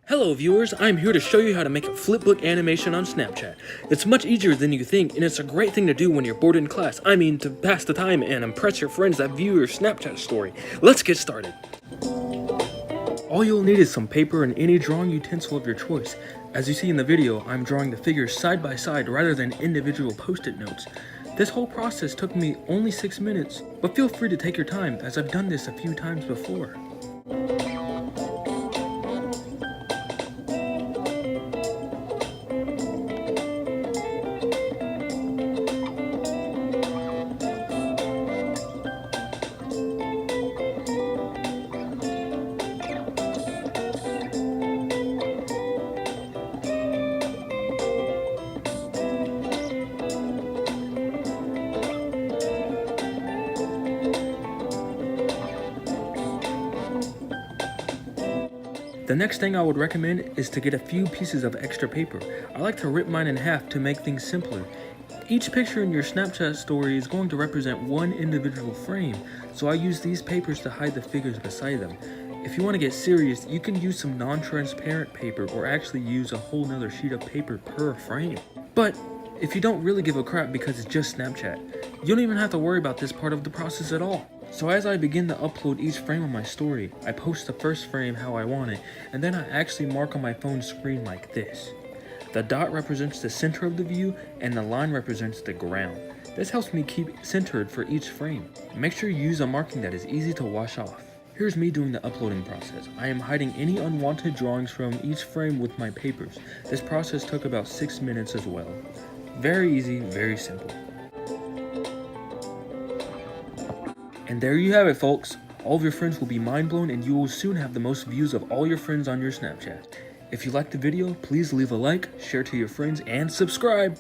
Hello viewers, I'm here to show you how to make a flipbook animation on Snapchat. It's much easier than you think, and it's a great thing to do when you're bored in class. I mean, to pass the time and impress your friends that view your Snapchat story. Let's get started. All you'll need is some paper and any drawing utensil of your choice. As you see in the video, I'm drawing the figures side by side rather than individual post-it notes. This whole process took me only 6 minutes, but feel free to take your time as I've done this a few times before. The next thing I would recommend is to get a few pieces of extra paper. I like to rip mine in half to make things simpler. Each picture in your Snapchat story is going to represent one individual frame, so I use these papers to hide the figures beside them. If you want to get serious, you can use some non-transparent paper or actually use a whole nother sheet of paper per frame. But if you don't really give a crap because it's just Snapchat, you don't even have to worry about this part of the process at all. So as I begin to upload each frame of my story, I post the first frame how I want it, and then I actually mark on my phone screen like this. The dot represents the center of the view, and the line represents the ground. This helps me keep centered for each frame. Make sure you use a marking that is easy to wash off. Here's me doing the uploading process. I am hiding any unwanted drawings from each frame with my papers. This process took about 6 minutes as well. Very easy, very simple. And there you have it, folks. All of your friends will be mind blown, and you will soon have the most views of all your friends on your Snapchat. If you liked the video, please leave a like, share to your friends, and subscribe.